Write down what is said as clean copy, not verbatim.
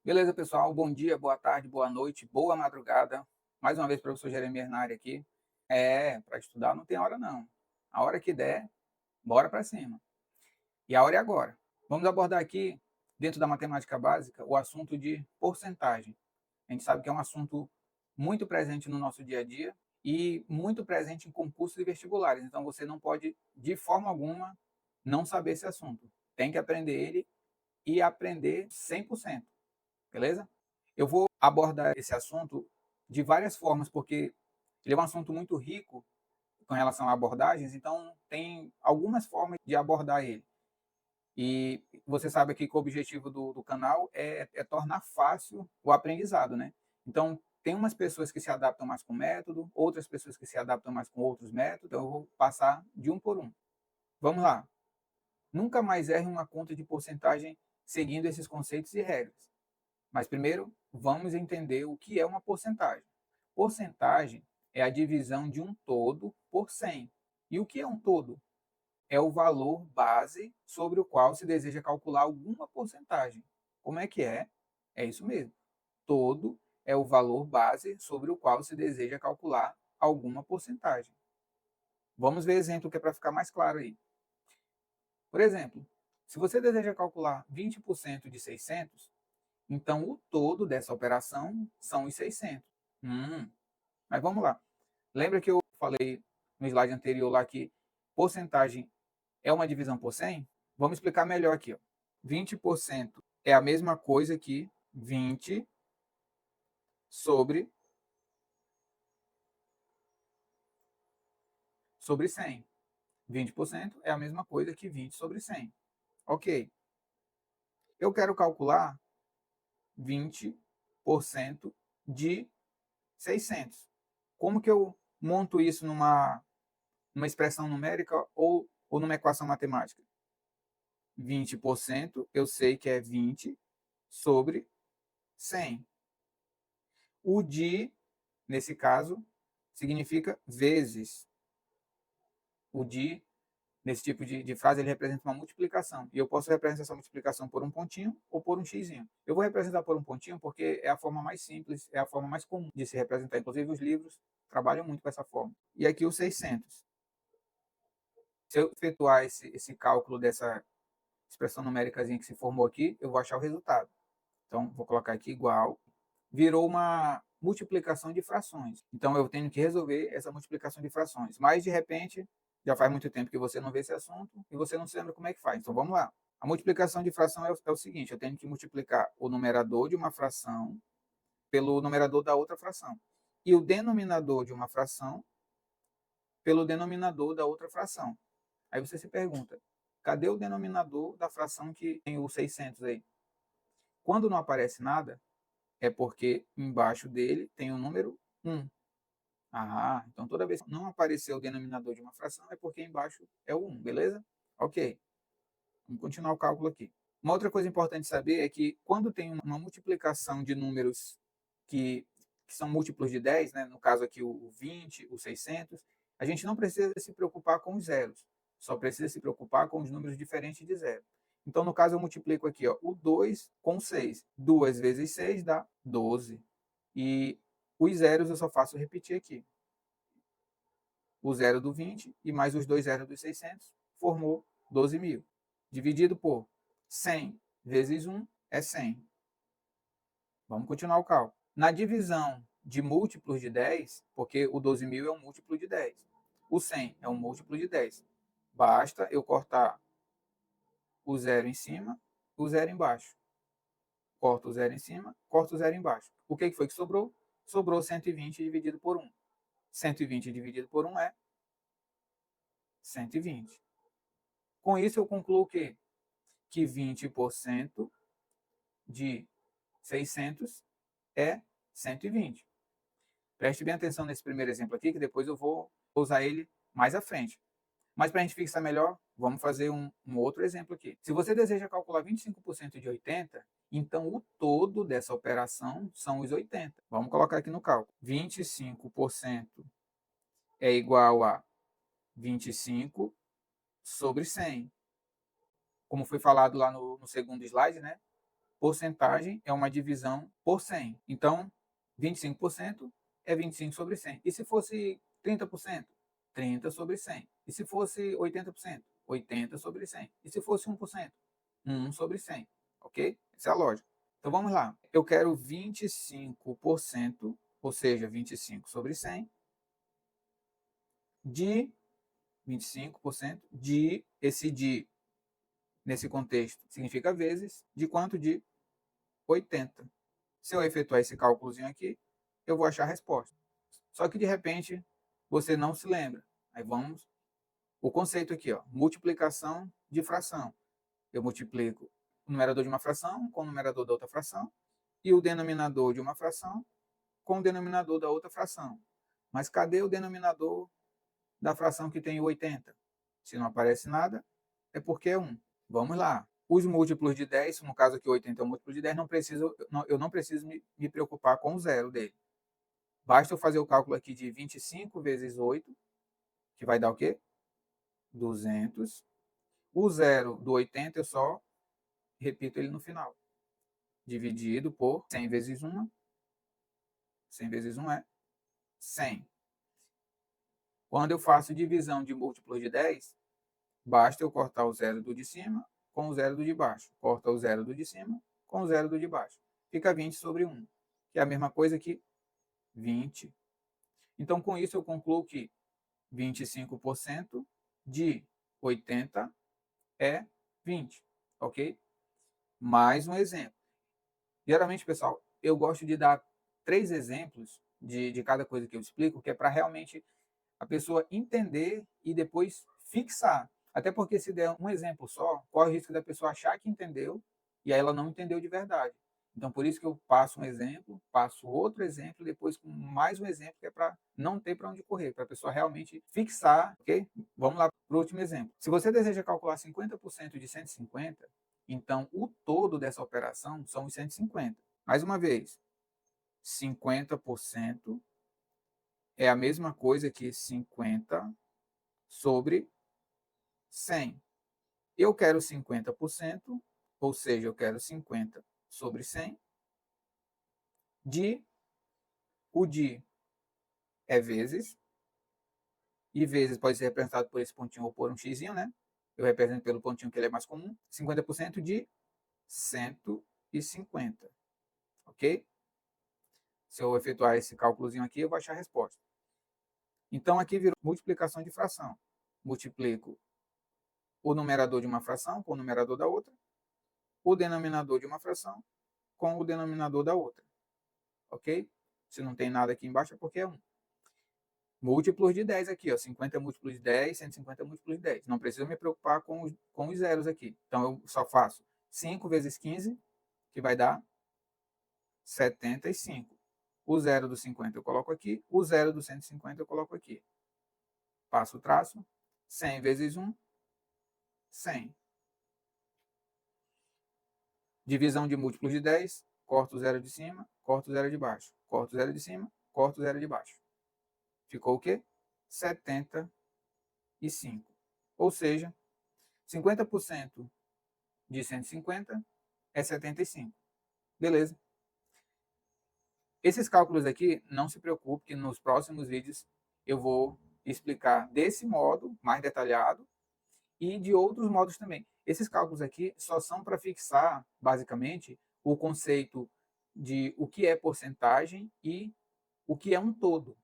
Beleza, pessoal? Bom dia, boa tarde, boa noite, boa madrugada. Mais uma vez, professor Jeremias na área aqui. Para estudar não tem hora não. A hora que der, bora para cima. E a hora é agora. Vamos abordar aqui, dentro da matemática básica, o assunto de porcentagem. A gente sabe que é um assunto muito presente no nosso dia a dia e muito presente em concursos e vestibulares. Então, você não pode, de forma alguma, não saber esse assunto. Tem que aprender ele e aprender 100%. Beleza? Eu vou abordar esse assunto de várias formas, porque ele é um assunto muito rico com relação a abordagens, então tem algumas formas de abordar ele. E você sabe aqui que o objetivo do canal é tornar fácil o aprendizado, né? Então, tem umas pessoas que se adaptam mais com método, outras pessoas que se adaptam mais com outros métodos, então eu vou passar de um por um. Vamos lá. Nunca mais erre uma conta de porcentagem seguindo esses conceitos e regras. Mas primeiro, vamos entender o que é uma porcentagem. Porcentagem é a divisão de um todo por 100. E o que é um todo? É o valor base sobre o qual se deseja calcular alguma porcentagem. Como é que é? É isso mesmo. Todo é o valor base sobre o qual se deseja calcular alguma porcentagem. Vamos ver exemplo que é para ficar mais claro aí. Por exemplo, se você deseja calcular 20% de 600, então, o todo dessa operação são os 600. Mas vamos lá. Lembra que eu falei no slide anterior lá que porcentagem é uma divisão por 100? Vamos explicar melhor aqui. Ó. 20% é a mesma coisa que 20 sobre 100. 20% é a mesma coisa que 20 sobre 100. Ok. Eu quero calcular 20% de 600. Como que eu monto isso numa expressão numérica ou numa equação matemática? 20% eu sei que é 20 sobre 100. O de, nesse caso, significa vezes. O de, nesse tipo de frase, ele representa uma multiplicação. E eu posso representar essa multiplicação por um pontinho ou por um xizinho. Eu vou representar por um pontinho porque é a forma mais simples, é a forma mais comum de se representar. Inclusive, os livros trabalham muito com essa forma. E aqui o 600. Se eu efetuar esse cálculo dessa expressão numérica que se formou aqui, eu vou achar o resultado. Então, vou colocar aqui igual. Virou uma multiplicação de frações. Então, eu tenho que resolver essa multiplicação de frações. Mas, de repente, já faz muito tempo que você não vê esse assunto e você não se lembra como é que faz. Então, vamos lá. A multiplicação de fração é o seguinte, eu tenho que multiplicar o numerador de uma fração pelo numerador da outra fração. E o denominador de uma fração pelo denominador da outra fração. Aí você se pergunta, cadê o denominador da fração que tem o 600 aí? Quando não aparece nada, é porque embaixo dele tem o número 1. Então toda vez que não aparecer o denominador de uma fração, é porque embaixo é o 1, beleza? Ok, vamos continuar o cálculo aqui. Uma outra coisa importante saber é que quando tem uma multiplicação de números que são múltiplos de 10, né, no caso aqui o 20, o 600, a gente não precisa se preocupar com os zeros, só precisa se preocupar com os números diferentes de zero. Então, no caso, eu multiplico aqui ó, o 2 com 6. 2 vezes 6 dá 12. E os zeros eu só faço repetir aqui. O zero do 20 e mais os dois zeros dos 600 formou 12.000. Dividido por 100 vezes 1 é 100. Vamos continuar o cálculo. Na divisão de múltiplos de 10, porque o 12.000 é um múltiplo de 10, o 100 é um múltiplo de 10. Basta eu cortar o zero em cima, o zero embaixo. Corto o zero em cima, corto o zero embaixo. O que foi que sobrou? Sobrou 120 dividido por 1. 120 dividido por 1 é 120. Com isso, eu concluo o quê? Que 20% de 600 é 120. Preste bem atenção nesse primeiro exemplo aqui, que depois eu vou usar ele mais à frente. Mas para a gente fixar melhor, vamos fazer um outro exemplo aqui. Se você deseja calcular 25% de 80, então o todo dessa operação são os 80. Vamos colocar aqui no cálculo. 25% é igual a 25 sobre 100. Como foi falado lá no segundo slide, né? porcentagem é uma divisão por 100. Então, 25% é 25 sobre 100. E se fosse 30%? 30 sobre 100. E se fosse 80%? 80 sobre 100. E se fosse 1%? 1 sobre 100. Ok? Essa é a lógica. Então, vamos lá. Eu quero 25%, ou seja, 25 sobre 100, de 25% de, esse de, nesse contexto, significa vezes, de quanto? De 80. Se eu efetuar esse cálculozinho aqui, eu vou achar a resposta. Só que, de repente, você não se lembra. Aí vamos... O conceito aqui, ó, multiplicação de fração. Eu multiplico o numerador de uma fração com o numerador da outra fração e o denominador de uma fração com o denominador da outra fração. Mas cadê o denominador da fração que tem 80? Se não aparece nada, é porque é 1. Vamos lá. Os múltiplos de 10, no caso aqui 80 é um múltiplo de 10, eu não preciso me preocupar com o zero dele. Basta eu fazer o cálculo aqui de 25 vezes 8, que vai dar o quê? 200. O zero do 80 eu só repito ele no final. Dividido por 100 vezes 1. 100 vezes 1 é 100. Quando eu faço divisão de múltiplos de 10, basta eu cortar o zero do de cima com o zero do de baixo. Corta o zero do de cima com o zero do de baixo. Fica 20 sobre 1, que é a mesma coisa que 20. Então, com isso, eu concluo que 25% de 80 é 20, ok? Mais um exemplo. Geralmente, pessoal, eu gosto de dar 3 exemplos de cada coisa que eu explico, que é para realmente a pessoa entender e depois fixar. Até porque se der um exemplo só, corre o risco da pessoa achar que entendeu e aí ela não entendeu de verdade. Então, por isso que eu passo um exemplo, passo outro exemplo, depois com mais um exemplo, que é para não ter para onde correr, para a pessoa realmente fixar, ok? Vamos lá para o último exemplo. Se você deseja calcular 50% de 150, então o todo dessa operação são os 150. Mais uma vez, 50% é a mesma coisa que 50 sobre 100. Eu quero 50%, ou seja, eu quero 50 sobre 100, de, o de é vezes, e vezes pode ser representado por esse pontinho ou por um xizinho, né? Eu represento pelo pontinho que ele é mais comum, 50% de 150, ok? Se eu efetuar esse cálculozinho aqui, eu vou achar a resposta. Então, aqui virou multiplicação de fração. Multiplico o numerador de uma fração com o numerador da outra, o denominador de uma fração com o denominador da outra. Ok? Se não tem nada aqui embaixo é porque é 1. Múltiplos de 10 aqui, ó, 50 múltiplos de 10, 150 múltiplos de 10. Não preciso me preocupar com os zeros aqui. Então, eu só faço 5 vezes 15, que vai dar 75. O zero do 50 eu coloco aqui, o zero do 150 eu coloco aqui. Passo o traço, 100 vezes 1, 100. Divisão de múltiplos de 10, corto o zero de cima, corto o zero de baixo. Corto o zero de cima, corto o zero de baixo. Ficou o quê? 75. Ou seja, 50% de 150 é 75. Beleza. Esses cálculos aqui, não se preocupe que nos próximos vídeos eu vou explicar desse modo mais detalhado e de outros modos também. Esses cálculos aqui só são para fixar, basicamente, o conceito de o que é porcentagem e o que é um todo.